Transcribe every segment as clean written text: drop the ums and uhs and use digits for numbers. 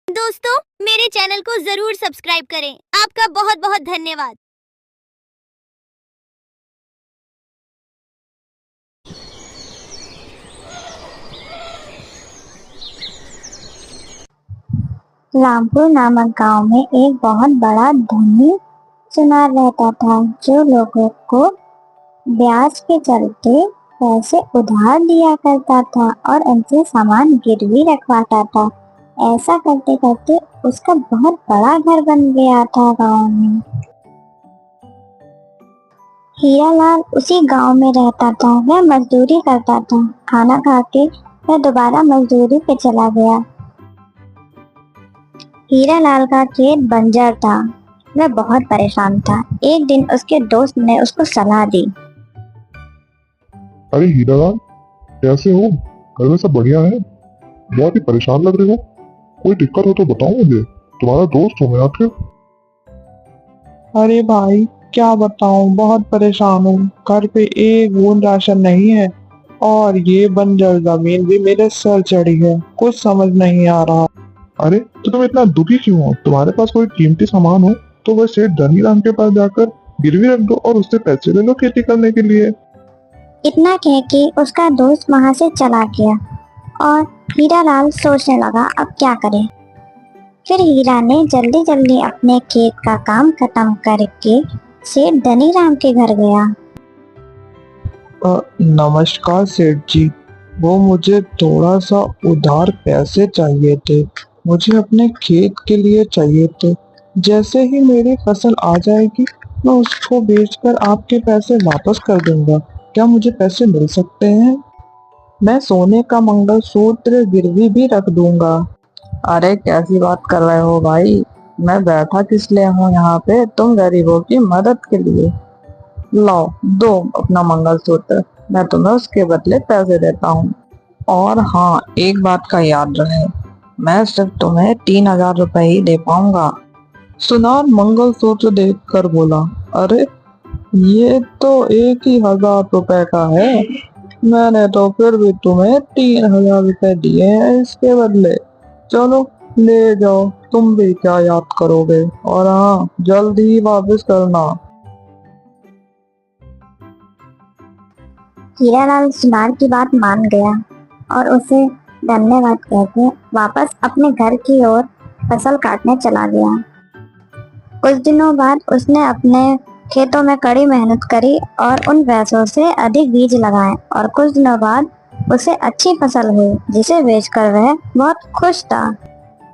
दोस्तों, मेरे चैनल को जरूर सब्सक्राइब करें। आपका बहुत बहुत धन्यवाद। रामपुर नामक गांव में एक बहुत बड़ा धनी सुनार रहता था, जो लोगों को ब्याज के चलते पैसे उधार दिया करता था और उनसे सामान गिरवी रखवाता था। ऐसा करते करते उसका बहुत बड़ा घर बन गया था गांव में। हीरालाल उसी गांव में रहता था। वह मजदूरी करता था। खाना खा के वह दोबारा मजदूरी पे चला गया। हीरालाल का खेत बंजर था। वह बहुत परेशान था। एक दिन उसके दोस्त ने उसको सलाह दी। अरे हीरालाल, कैसे हो? घर में सब बढ़िया है? बहुत ही परेशान लग रहे हो। कोई दिक्कत हो तो बताओ मुझे, तुम्हारा दोस्त हूँ मैं आखिर। अरे भाई, क्या बताऊं, बहुत परेशान हूँ। घर पे एक बूंद राशन नहीं है और ये बंजर जमीन भी मेरे सर चढ़ी है। कुछ समझ नहीं आ रहा। अरे तो तुम इतना दुखी क्यों हो? तुम्हारे पास कोई कीमती सामान हो तो वह सेठ धनीराम के पास जाकर गिरवी रख दो और उससे पैसे ले लो खेती करने के लिए। इतना कह के उसका दोस्त वहां से चला गया और हीरालाल सोचने लगा अब क्या करे। फिर हीरा ने जल्दी जल्दी अपने खेत का काम खत्म करके सेठ धनीराम के घर गया। नमस्कार सेठ जी, वो मुझे थोड़ा सा उधार पैसे चाहिए थे। मुझे अपने खेत के लिए चाहिए थे। जैसे ही मेरी फसल आ जाएगी मैं उसको बेचकर आपके पैसे वापस कर दूंगा। क्या मुझे पैसे मिल सकते हैं? मैं सोने का मंगलसूत्र गिरवी भी रख दूंगा। अरे कैसी बात कर रहे हो भाई, मैं बैठा किस लिए हूँ यहाँ पे? तुम गरीबों की मदद के लिए। लाओ दो अपना मंगलसूत्र, मैं तुम्हें उसके बदले पैसे देता हूँ। और हाँ, एक बात का याद रहे, मैं सिर्फ तुम्हें 3,000 रुपए ही दे पाऊंगा। सुनार मंगलसूत्र देखकर बोला, अरे ये तो 1,000 रुपए का है। मैंने तो फिर भी तुम्हें 3,000 रुपए दिए हैं इसके बदले। चलो ले जाओ, तुम भी क्या याद करोगे। और हाँ, जल्दी ही वापस करना। हीरालाल सुनार की बात मान गया और उसे धन्यवाद कहकर वापस अपने घर की ओर फसल काटने चला गया। कुछ दिनों बाद उसने अपने खेतों में कड़ी मेहनत करी और उन पैसों से अधिक बीज लगाए और कुछ दिनों बाद उसे अच्छी फसल हुई, जिसे बेचकर वह बहुत खुश था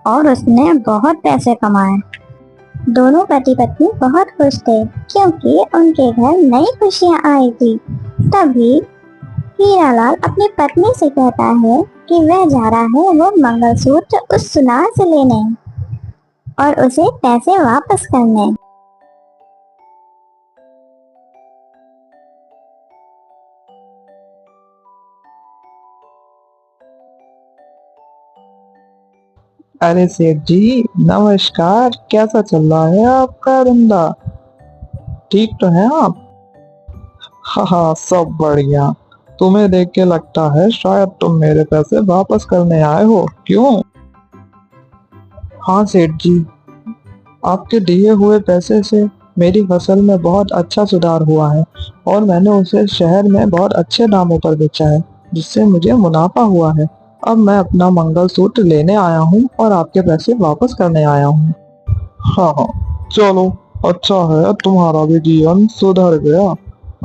और उसने बहुत पैसे कमाए। दोनों पति पत्नी बहुत खुश थे क्योंकि उनके घर नई खुशियां आई थी। तभी हीरालाल अपनी पत्नी से कहता है कि वह जा रहा है वो मंगलसूत्र उस सुनार से लेने और उसे पैसे वापस करने। अरे सेठ जी नमस्कार, कैसा चल रहा है आपका धंधा? ठीक तो है आप? हाँ हाँ, सब बढ़िया। तुम्हें देख के लगता है शायद तुम मेरे पैसे वापस करने आए हो, क्यों? हाँ सेठ जी, आपके दिए हुए पैसे से मेरी फसल में बहुत अच्छा सुधार हुआ है और मैंने उसे शहर में बहुत अच्छे दामों पर बेचा है, जिससे मुझे मुनाफा हुआ है। अब मैं अपना मंगलसूत्र लेने आया हूँ और आपके पैसे वापस करने आया हूँ। हाँ हाँ, चलो अच्छा है, तुम्हारा भी जीवन सुधर गया।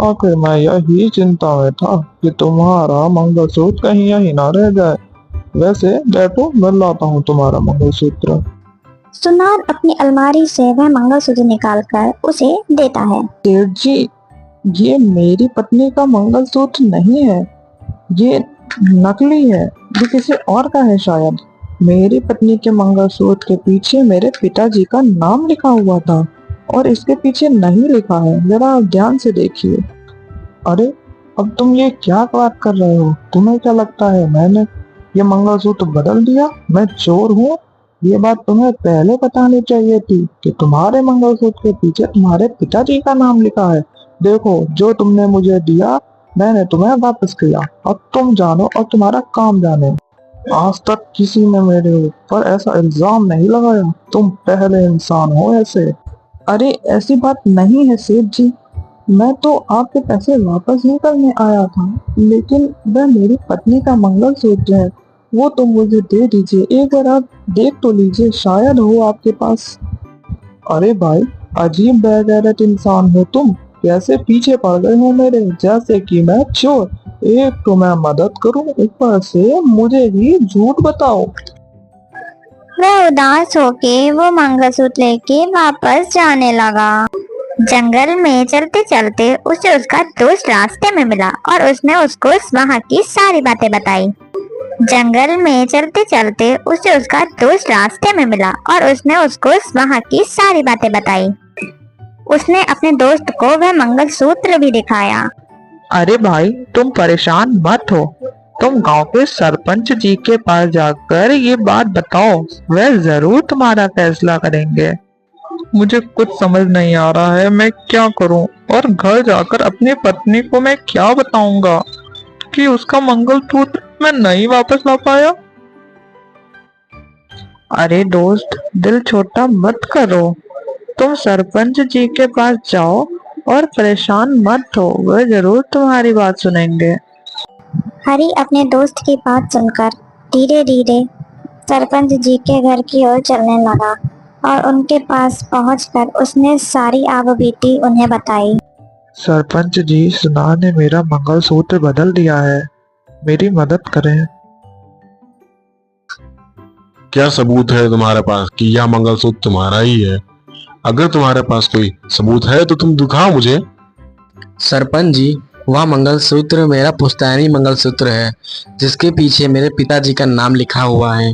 आखिर मैं यही चिंता में था कि तुम्हारा मंगलसूत्र कहीं यहीं ना रह जाए। वैसे बैठो, मैं लाता हूँ तुम्हारा मंगलसूत्र। सुनार अपनी अलमारी से वह मंगलसूत्र निकालकर उसे देता है। सेठ जी, ये मेरी पत्नी का मंगलसूत्र नहीं है, ये नकली है। ये किसी और का है शायद। मेरी पत्नी के मंगलसूत्र के पीछे मेरे पिताजी का नाम लिखा हुआ था और इसके पीछे नहीं लिखा है। जरा आप ध्यान से देखिए। अरे अब तुम ये क्या बात कर रहे हो? तुम्हें क्या लगता है मैंने ये मंगलसूत्र बदल दिया? मैं चोर हूँ? ये बात तुम्हें पहले बतानी चाहिए थी कि तुम्हारे मंगलसूत्र के पीछे तुम्हारे पिताजी का नाम लिखा है। देखो, जो तुमने मुझे दिया मैंने तुम्हें वापस किया। अब तुम जानो और तुम्हारा काम जाने। आज तक किसी ने मेरे ऊपर ऐसा इल्जाम नहीं लगाया। तुम पहले इंसान हो ऐसे। अरे ऐसी बात नहीं है सेठ जी, मैं तो आपके पैसे वापस नहीं करने आया था, लेकिन वह मेरी पत्नी का मंगलसूत्र है, वो तो मुझे दे दीजिए। एक बार आप देख तो लीजिए, शायद हो आपके पास। अरे भाई, अजीब बेगैरत इंसान हो तुम। कैसे पीछे पड़ गए हो मेरे, जैसे कि मैं चोर। एक तो मैं मदद करूं, ऊपर से मुझे ही झूठ बताओ। वह उदास होके वो मंगलसूत्र लेके वापस जाने लगा। जंगल में चलते चलते उसे उसका दोस्त रास्ते में मिला और उसने उसको वहाँ की सारी बातें बताई। जंगल में चलते चलते उसे उसका दोस्त रास्ते में मिला और उसने उसको वहाँ की सारी बातें बताई। उसने अपने दोस्त को वह मंगलसूत्र भी दिखाया। अरे भाई, तुम परेशान मत हो, तुम गांव के सरपंच जी के पास जाकर ये बात बताओ, वह जरूर तुम्हारा फैसला करेंगे। मुझे कुछ समझ नहीं आ रहा है, मैं क्या करूं, और घर जाकर अपनी पत्नी को मैं क्या बताऊंगा कि उसका मंगलसूत्र मैं नहीं वापस ला पाया। अरे दोस्त, दिल छोटा मत करो, तुम सरपंच जी के पास जाओ और परेशान मत हो, वह जरूर तुम्हारी बात सुनेंगे। हरी अपने दोस्त की बात सुनकर धीरे धीरे सरपंच जी के घर की ओर चलने लगा और उनके पास पहुंचकर उसने सारी आपबीती उन्हें बताई। सरपंच जी, सुनार ने मेरा मंगलसूत्र बदल दिया है, मेरी मदद करें। क्या सबूत है तुम्हारे पास कि यह मंगलसूत्र तुम्हारा ही है? अगर तुम्हारे पास कोई सबूत है तो तुम दिखाओ मुझे। सरपंच जी, वह मंगलसूत्र मेरा पुश्तैनी मंगलसूत्र है, जिसके पीछे मेरे पिताजी का नाम लिखा हुआ है,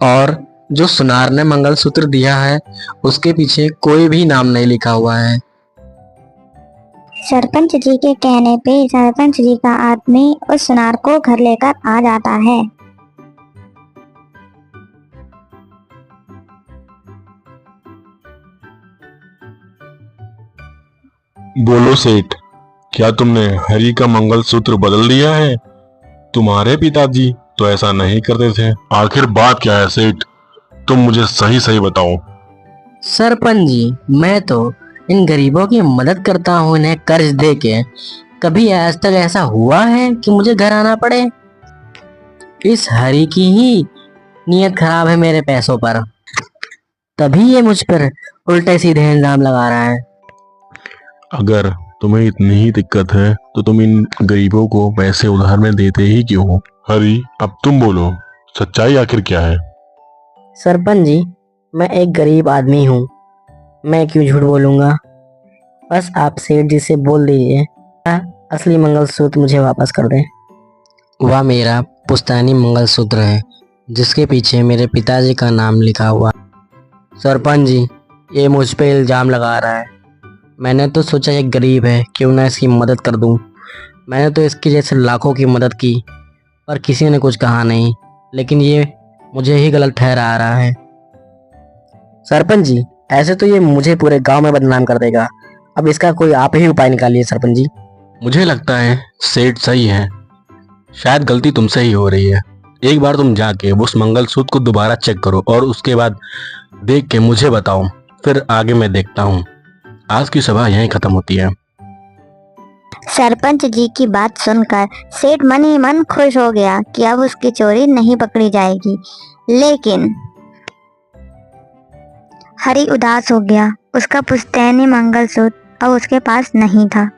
और जो सुनार ने मंगलसूत्र दिया है उसके पीछे कोई भी नाम नहीं लिखा हुआ है। सरपंच जी के कहने पे सरपंच जी का आदमी उस सुनार को घर लेकर आ जाता है। बोलो सेठ, क्या तुमने हरी का मंगलसूत्र बदल दिया है? तुम्हारे पिताजी तो ऐसा नहीं करते थे। आखिर बात क्या है सेठ, तुम मुझे सही सही बताओ। सरपंच जी, मैं तो इन गरीबों की मदद करता हूँ, इन्हें कर्ज दे के। कभी आज तक ऐसा हुआ है कि मुझे घर आना पड़े? इस हरी की ही नीयत खराब है मेरे पैसों पर, तभी ये मुझ पर उल्टे सीधे इल्जाम लगा रहा है। अगर तुम्हें इतनी ही दिक्कत है तो तुम इन गरीबों को पैसे उधार में देते ही क्यों हो? हरी, अब तुम बोलो, सच्चाई आखिर क्या है? सरपंच जी, मैं एक गरीब आदमी हूँ, मैं क्यों झूठ बोलूँगा। बस आप सेठ जी से बोल दीजिए, असली मंगलसूत्र मुझे वापस कर दें। वह मेरा पुश्तैनी मंगलसूत्र है, जिसके पीछे मेरे पिताजी का नाम लिखा हुआ। सरपंच जी, ये मुझ पे इल्ज़ाम लगा रहा है। मैंने तो सोचा ये गरीब है, क्यों ना इसकी मदद कर दूं। मैंने तो इसके जैसे लाखों की मदद की, पर किसी ने कुछ कहा नहीं, लेकिन ये मुझे ही गलत ठहरा आ रहा है। सरपंच जी, ऐसे तो ये मुझे पूरे गांव में बदनाम कर देगा। अब इसका कोई आप ही उपाय निकालिए सरपंच जी। मुझे लगता है सेठ सही है, शायद गलती तुमसे ही हो रही है। एक बार तुम जाके उस मंगलसूत्र को दोबारा चेक करो और उसके बाद देख के मुझे बताओ, फिर आगे मैं देखता हूँ। आज की सभा यहीं खत्म होती है। सरपंच जी की बात सुनकर सेठ मन ही मन खुश हो गया कि अब उसकी चोरी नहीं पकड़ी जाएगी, लेकिन हरी उदास हो गया। उसका पुश्तैनी मंगलसूत्र अब उसके पास नहीं था।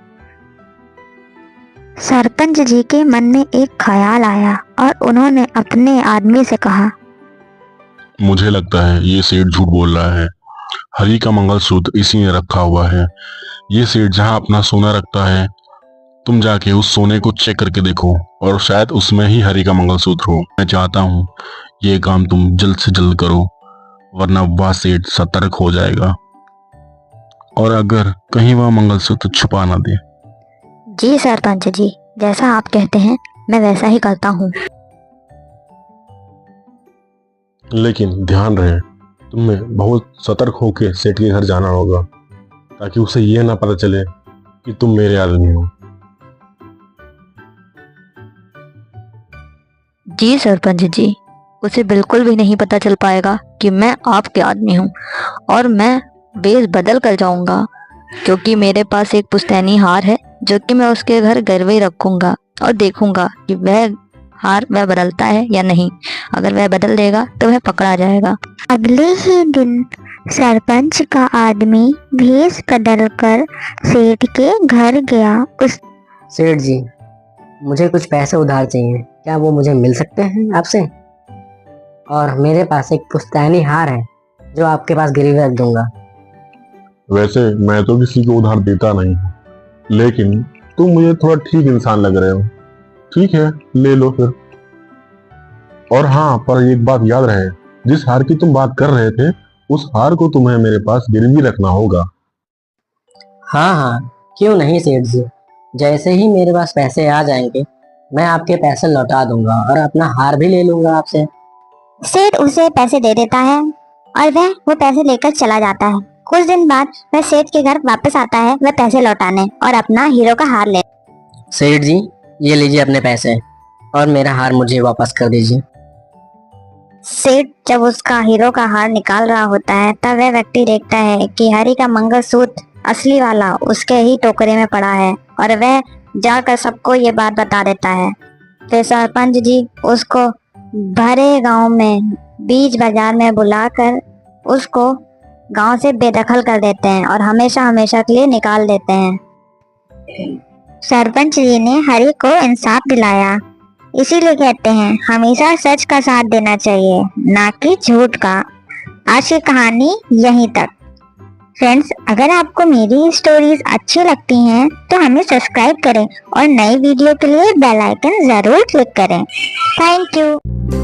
सरपंच जी के मन में एक ख्याल आया और उन्होंने अपने आदमी से कहा, मुझे लगता है ये सेठ झूठ बोल रहा है। हरी का मंगलसूत्र इसी ने रखा हुआ है। ये सेठ जहाँ अपना सोना रखता है, तुम जाके उस सोने को चेक करके देखो और शायद उसमें ही हरी का मंगलसूत्र हो। मैं चाहता हूँ ये काम तुम जल्द से जल्द करो, वरना वह सेठ सतर्क हो जाएगा और अगर कहीं वह मंगलसूत्र छुपा ना दे। जी सरपंच जी, जैसा आप कहते हैं मैं वैसा ही करता हूँ। लेकिन ध्यान रहे, तुम्हें बहुत सतर्क होकर सेठ के घर जाना होगा, ताकि उसे यह ना पता चले कि तुम मेरे आदमी हो। जी सरपंच जी, उसे बिल्कुल भी नहीं पता चल पाएगा कि मैं आपके आदमी हूँ और मैं वेश बदल कर जाऊंगा, क्योंकि मेरे पास एक पुश्तैनी हार है जो कि मैं उसके घर गिरवे रखूंगा और देखूंगा कि वह हार वह बदलता है या नहीं। अगर वह बदल देगा तो वह पकड़ा जाएगा। अगले ही दिन सरपंच का आदमी भेष बदलकर सेठ के घर गया। उस सेठ जी, मुझे कुछ पैसे उधार चाहिए, क्या वो मुझे मिल सकते हैं आपसे? और मेरे पास एक पुश्तैनी हार है जो आपके पास गिरवी रख दूंगा। वैसे मैं तो किसी को उधार देता नहीं हूँ, लेकिन तुम मुझे थोड़ा ठीक इंसान लग रहे हो। ठीक है, ले लो फिर। और हाँ, पर एक बात याद रहे, जिस हार की तुम बात कर रहे थे उस हार को तुम्हें मेरे पास गिरवी रखना होगा। हाँ हाँ, क्यों नहीं सेठ जी, जैसे ही मेरे पास पैसे आ जाएंगे मैं आपके पैसे लौटा दूंगा और अपना हार भी ले लूंगा आपसे। सेठ उसे पैसे दे देता है और वह वो पैसे लेकर चला जाता है। कुछ दिन बाद वह सेठ के घर वापस आता है, वह पैसे लौटाने और अपना हीरो का हार ले। सेठ जी, ये लीजिए अपने पैसे और मेरा हार मुझे वापस कर दीजिए। सेठ जब उसका हीरो का हार निकाल रहा होता है तब वह व्यक्ति देखता है कि हरी का मंगलसूत्र असली वाला उसके ही टोकरे में पड़ा है और वह जाकर सबको ये बात बता देता है। फिर सरपंच जी उसको भरे गांव में बीच बाजार में बुलाकर उसको गांव से बेदखल कर देते हैं और हमेशा हमेशा के लिए निकाल देते हैं। सरपंच जी ने हरी को इंसाफ दिलाया, इसीलिए कहते हैं हमेशा सच का साथ देना चाहिए, ना कि झूठ का। आज की कहानी यहीं तक। फ्रेंड्स, अगर आपको मेरी स्टोरीज अच्छी लगती हैं तो हमें सब्सक्राइब करें और नई वीडियो के लिए बेल आइकन जरूर क्लिक करें। Thank you.